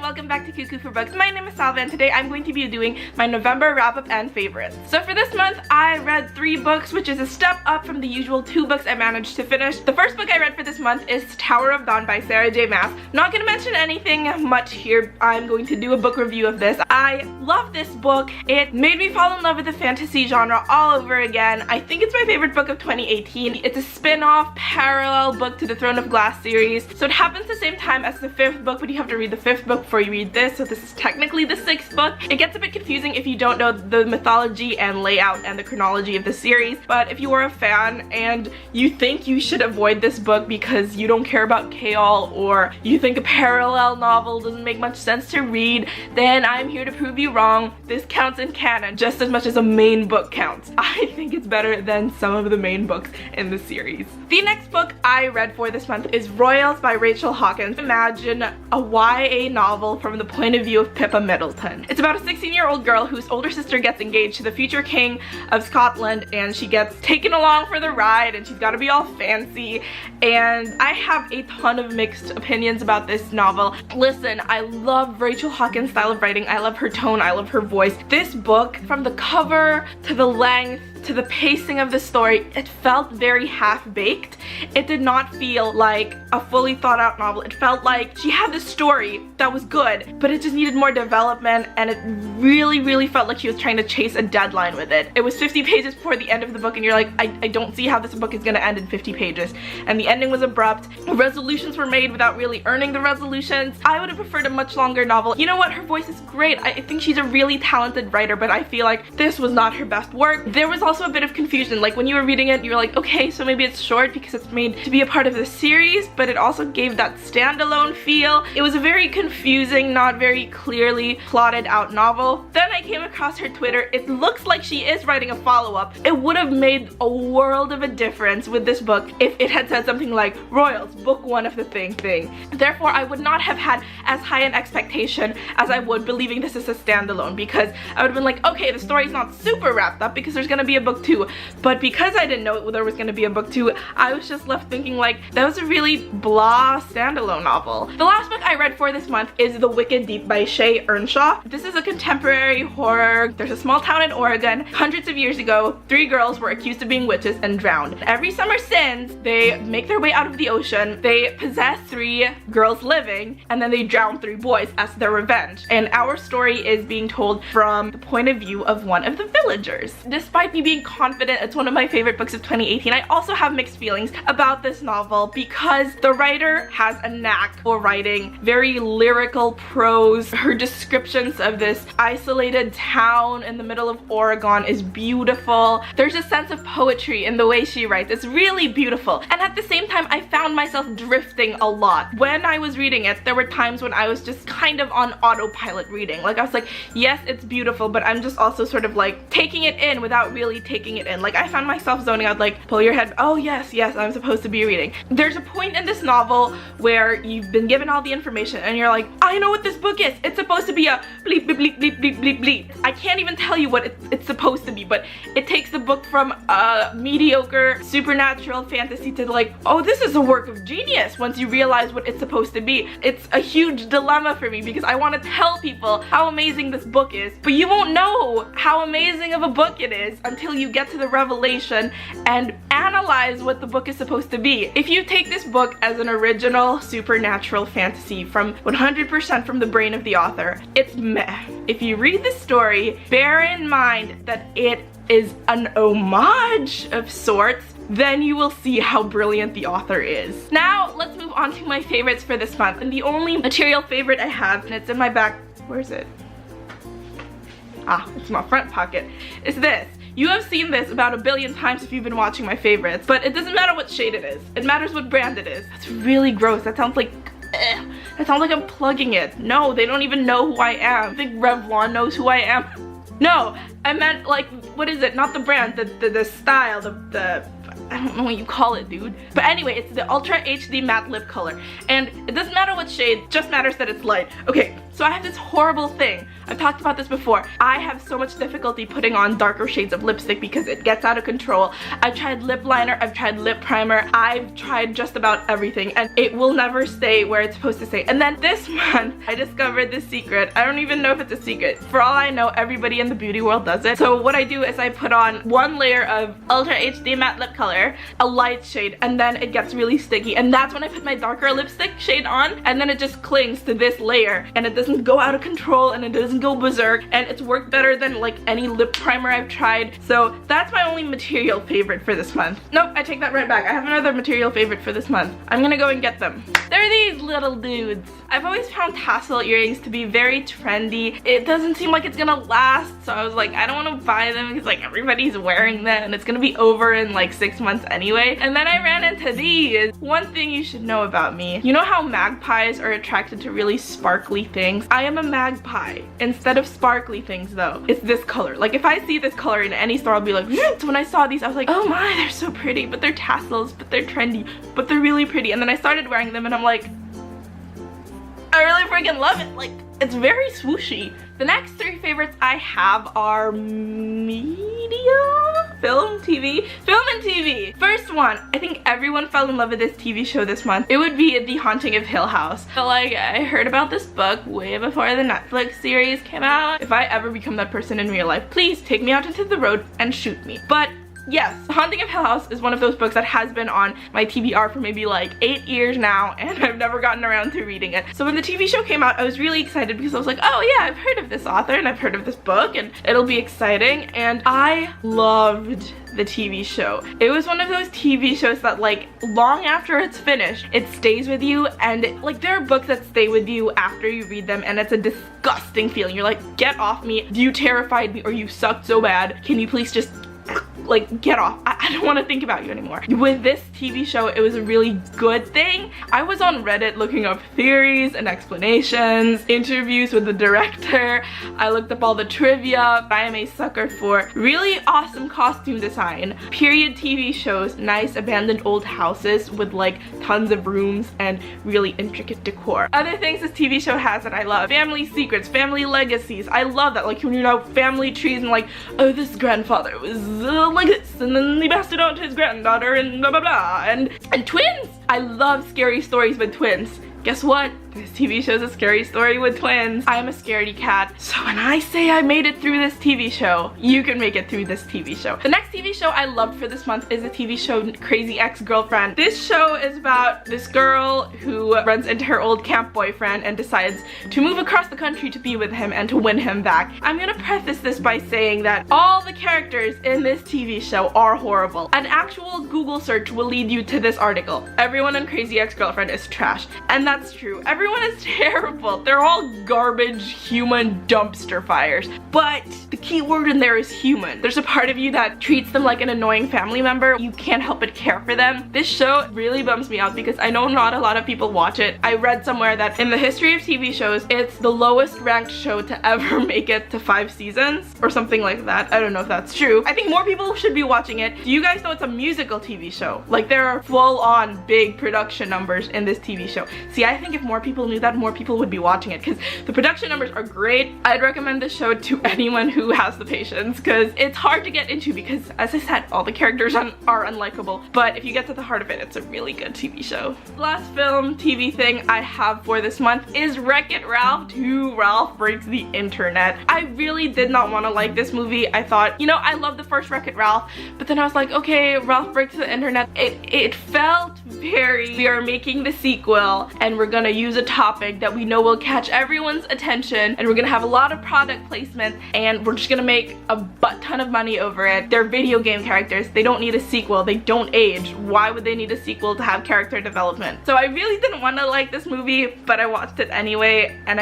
welcome back to Cuckoo for Books. My name is Salva and today I'm going to be doing my November wrap-up and favorites. So for this month, I read 3 books, which is a step up from the usual 2 books I managed to finish. The first book I read for this month is Tower of Dawn by Sarah J. Maas. Not going to mention anything much here. I'm going to do a book review of this. I love this book. It made me fall in love with the fantasy genre all over again. I think it's my favorite book of 2018. It's a spin-off, parallel book to the Throne of Glass series. So it happens the same time as the 5th book, but you have to read the 5th book before you read this, so this is technically the 6th book. It gets a bit confusing if you don't know the mythology and layout and the chronology of the series, but if you are a fan and you think you should avoid this book because you don't care about Chaol or you think a parallel novel doesn't make much sense to read, then I'm here to prove you wrong. This counts in canon just as much as a main book counts. I think it's better than some of the main books in the series. The next book I read for this month is Royals by Rachel Hawkins. Imagine a YA novel from the point of view of Pippa Middleton. It's about a 16-year-old girl whose older sister gets engaged to the future king of Scotland, and she gets taken along for the ride and she's got to be all fancy, and I have a ton of mixed opinions about this novel. Listen, I love Rachel Hawkins' style of writing. I love her tone. I love her voice. This book, from the cover to the length to the pacing of the story, it felt very half-baked. It did not feel like a fully thought out novel. It felt like she had this story that was good, but it just needed more development, and it really felt like she was trying to chase a deadline with it. It was 50 pages before the end of the book and you're like, I don't see how this book is gonna end in 50 pages. And the ending was abrupt. Resolutions were made without really earning the resolutions. I would have preferred a much longer novel. You know what? Her voice is great. I think she's a really talented writer, but I feel like this was not her best work. There was also a bit of confusion. Like when you were reading it, you were like, okay, so maybe it's short because it's made to be a part of the series, but it also gave that standalone feel. It was a very confusing, not very clearly plotted out novel. Then I came across her Twitter. It looks like she is writing a follow-up. It would have made a world of a difference with this book if it had said something like Royals, book 1 of the thing. Therefore, I would not have had as high an expectation as I would believing this is a standalone, because I would have been like, okay, the story's not super wrapped up because there's gonna be a book 2. But because I didn't know there was gonna be a book 2, I was just left thinking like, that was a really blah standalone novel. The last book I read for this month is The Wicked Deep by Shay Earnshaw. This is a contemporary horror. There's a small town in Oregon. Hundreds of years ago, 3 girls were accused of being witches and drowned. Every summer since, they make their way out of the ocean. They possess 3 girls living, and then they drown 3 boys as their revenge. And our story is being told from the point of view of one of the villagers. Despite me being confident it's one of my favorite books of 2018, I also have mixed feelings about this novel because the writer has a knack for writing very lyrical prose. Her descriptions of this isolated town in the middle of Oregon is beautiful. There's a sense of poetry in the way she writes. It's really beautiful. And at the same time, I found myself drifting a lot. When I was reading it, there were times when I was just kind of on autopilot reading. Like I was like, yes, it's beautiful, but I'm just also sort of like taking it in without really taking it in. Like I found myself zoning out, like pull your head, oh yes, I'm supposed to be reading. There's a point in this novel where you've been given all the information and you're like, I know what this book is. It's supposed to be a bleep bleep bleep bleep bleep bleep bleep. I can't even tell you what it's supposed to be, but it takes the book from a mediocre supernatural fantasy to like, oh, this is a work of genius once you realize what it's supposed to be. It's a huge dilemma for me because I want to tell people how amazing this book is, but you won't know how amazing of a book it is until you get to the revelation and analyze what the book is supposed to be. If you take this book as an original supernatural fantasy from 100% from the brain of the author, it's meh. If you read the story, bear in mind that it is an homage of sorts, then you will see how brilliant the author is. Now, let's move on to my favorites for this month. And the only material favorite I have, and it's in my back, where is it? Ah, it's in my front pocket, is this. You have seen this about a billion times if you've been watching my favorites, but it doesn't matter what shade it is. It matters what brand it is. That's really gross. That sounds like, that sounds like I'm plugging it. No, they don't even know who I am. I think Revlon knows who I am. No, I meant like, what is it? Not the brand, the style, I don't know what you call it, dude. But anyway, it's the Ultra HD Matte Lip Color. And it doesn't matter what shade, it just matters that it's light. Okay, so I have this horrible thing. I've talked about this before. I have so much difficulty putting on darker shades of lipstick because it gets out of control. I've tried lip liner, I've tried lip primer, I've tried just about everything, and it will never stay where it's supposed to stay. And then this month, I discovered this secret. I don't even know if it's a secret. For all I know, everybody in the beauty world does it. So what I do is I put on one layer of Ultra HD Matte Lip Color, a light shade, and then it gets really sticky. And that's when I put my darker lipstick shade on, and then it just clings to this layer, and it doesn't go out of control, and it doesn't go berserk, and it's worked better than like any lip primer I've tried. So that's my only material favorite for this month. Nope, I take that right back. I have another material favorite for this month. I'm gonna go and get them. They're these little dudes. I've always found tassel earrings to be very trendy. It doesn't seem like it's gonna last, so I was like, I don't want to buy them because like everybody's wearing them and it's gonna be over in like 6 months anyway. And then I ran into these. One thing you should know about me. You know how magpies are attracted to really sparkly things? I am a magpie. Instead of sparkly things though, it's this color. Like if I see this color in any store, I'll be like, so when I saw these, I was like, oh my, they're so pretty, but they're tassels, but they're trendy, but they're really pretty. And then I started wearing them and I'm like, I really freaking love it. Like, it's very swooshy. The next 3 favorites I have are media, film, TV, film and TV. First one, I think everyone fell in love with this TV show this month. It would be The Haunting of Hill House. So like, I heard about this book way before the Netflix series came out. If I ever become that person in real life, please take me out into the road and shoot me. But yes, The Haunting of Hill House is one of those books that has been on my TBR for maybe like 8 years now, and I've never gotten around to reading it. So when the TV show came out, I was really excited because I was like, oh yeah, I've heard of this author and I've heard of this book and it'll be exciting. And I loved the TV show. It was one of those TV shows that like long after it's finished, it stays with you, and like there are books that stay with you after you read them and it's a disgusting feeling. You're like, get off me, you terrified me, or you sucked so bad. Can you please just like get off? I don't want to think about you anymore. With this TV show, it was a really good thing. I was on Reddit looking up theories and explanations, interviews with the director. I looked up all the trivia. I am a sucker for really awesome costume design, period TV shows, nice abandoned old houses with like tons of rooms and really intricate decor. Other things this TV show has that I love: family secrets, family legacies. I love that, like when you know family trees and like, oh, this grandfather was like this, and then he passed it on to his granddaughter, and blah blah blah, and twins. I love scary stories with twins. Guess what? This TV show's a scary story with twins. I am a scaredy cat, so when I say I made it through this TV show, you can make it through this TV show. The next TV show I loved for this month is the TV show Crazy Ex-Girlfriend. This show is about this girl who runs into her old camp boyfriend and decides to move across the country to be with him and to win him back. I'm gonna preface this by saying that all the characters in this TV show are horrible. An actual Google search will lead you to this article. Everyone in Crazy Ex-Girlfriend is trash. And that's true. Everyone is terrible. They're all garbage, human dumpster fires. But the key word in there is human. There's a part of you that treats them like an annoying family member. You can't help but care for them. This show really bums me out because I know not a lot of people watch it. I read somewhere that in the history of TV shows, it's the lowest ranked show to ever make it to 5 seasons or something like that. I don't know if that's true. I think more people should be watching it. Do you guys know it's a musical TV show? Like there are full-on big production numbers in this TV show. See, I think if more people knew that, more people would be watching it because the production numbers are great. I'd recommend this show to anyone who has the patience because it's hard to get into because, as I said, all the characters are unlikable. But if you get to the heart of it, it's a really good TV show. The last film, TV thing I have for this month is Wreck-It Ralph 2: Ralph Breaks the Internet. I really did not want to like this movie. I thought, you know, I love the first Wreck-It Ralph, but then I was like, okay, Ralph Breaks the Internet. It felt very, we are making the sequel and we're gonna use a topic that we know will catch everyone's attention, and we're gonna have a lot of product placement, and we're just gonna make a butt ton of money over it. They're video game characters. They don't need a sequel. They don't age. Why would they need a sequel to have character development? So I really didn't want to like this movie, but I watched it anyway, and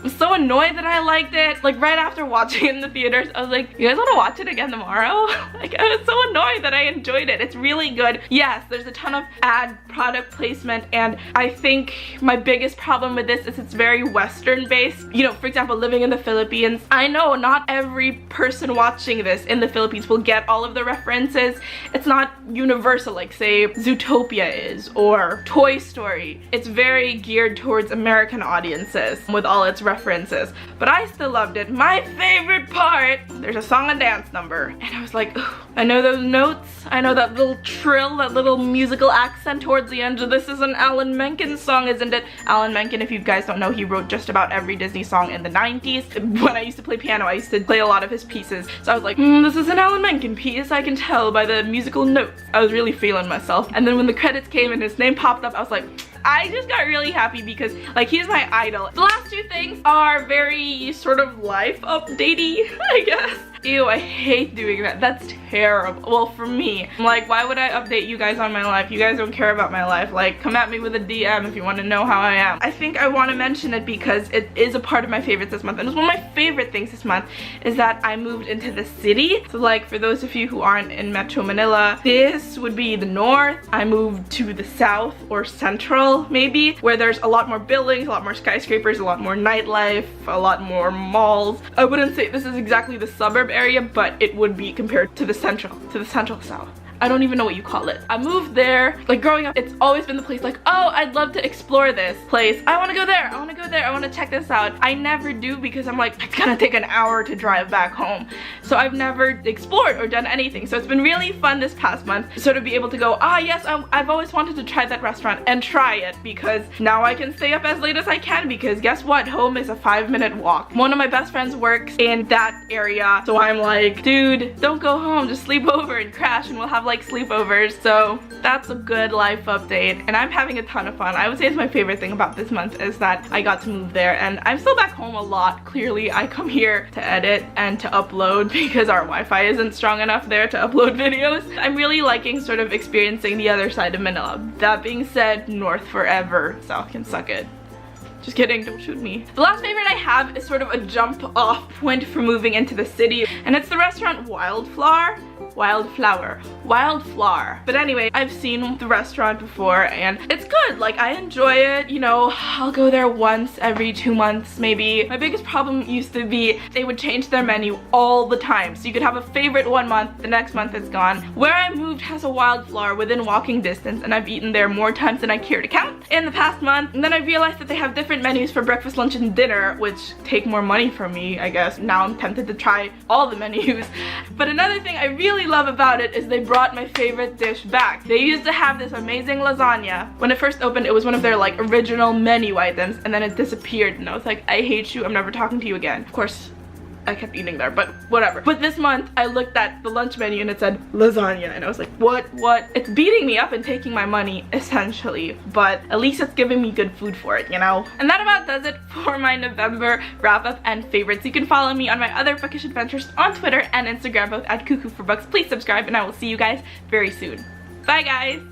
I'm so annoyed that I liked it. Like right after watching it in the theaters, I was like, you guys want to watch it again tomorrow? Like I was so annoyed that I enjoyed it. It's really good. Yes, there's a ton of ad product placement, and I think my biggest problem with this is it's very Western based. You know, for example, living in the Philippines, I know not every person watching this in the Philippines will get all of the references. It's not universal like say Zootopia is or Toy Story. It's very geared towards American audiences with all its references, but I still loved it. My favorite part, there's a song and dance number, and I was like, ugh, I know those notes, I know that little trill, that little musical accent towards the end. This is an Alan Menken song, isn't it? Alan Menken, if you guys don't know, he wrote just about every Disney song in the 90s. When I used to play piano, I used to play a lot of his pieces, so I was like, this is an Alan Menken piece, I can tell by the musical notes. I was really feeling myself, and then when the credits came and his name popped up, I was like, I just got really happy because like he's my idol. The last two things are very sort of life updatey, I guess. Ew, I hate doing that. That's terrible. Well, for me, I'm like, why would I update you guys on my life? You guys don't care about my life. Like, come at me with a DM if you want to know how I am. I think I want to mention it because it is a part of my favorites this month. And it's one of my favorite things this month is that I moved into the city. So like, for those of you who aren't in Metro Manila, this would be the north. I moved to the south or central, maybe, where there's a lot more buildings, a lot more skyscrapers, a lot more nightlife, a lot more malls. I wouldn't say this is exactly the suburb area, but it would be compared to the central south. I don't even know what you call it. I moved there. Like growing up, it's always been the place like, oh, I'd love to explore this place. I want to go there. I want to go there. I want to check this out. I never do because I'm like, it's gonna take an hour to drive back home. So I've never explored or done anything. So it's been really fun this past month to sort of be able to go, yes, I've always wanted to try that restaurant and try it because now I can stay up as late as I can because guess what? Home is a 5-minute walk. One of my best friends works in that area. So I'm like, dude, don't go home. Just sleep over and crash and we'll have like sleepovers. So that's a good life update and I'm having a ton of fun. I would say it's my favorite thing about this month is that I got to move there and I'm still back home a lot. Clearly I come here to edit and to upload because our Wi-Fi isn't strong enough there to upload videos. I'm really liking sort of experiencing the other side of Manila. That being said, north forever. South can suck it. Just kidding, don't shoot me. The last favorite I have is sort of a jump off point for moving into the city, and it's the restaurant Wildflower. But anyway, I've seen the restaurant before and it's good. Like I enjoy it, you know, I'll go there once every 2 months maybe. My biggest problem used to be they would change their menu all the time. So you could have a favorite 1 month, the next month it's gone. Where I moved has a Wildflower within walking distance and I've eaten there more times than I care to count in the past month. And then I realized that they have different menus for breakfast, lunch, and dinner, which take more money from me, I guess. Now I'm tempted to try all the menus. But another thing I really love about it is they brought my favorite dish back. They used to have this amazing lasagna. When it first opened, it was one of their like original menu items and then it disappeared and I was like, I hate you, I'm never talking to you again. Of course, I kept eating there, but whatever. But this month, I looked at the lunch menu and it said lasagna and I was like, what? It's beating me up and taking my money, essentially, but at least it's giving me good food for it, you know? And that about does it for my November wrap-up and favorites. You can follow me on my other bookish adventures on Twitter and Instagram, both at Cuckoo for Books. Please subscribe and I will see you guys very soon. Bye guys!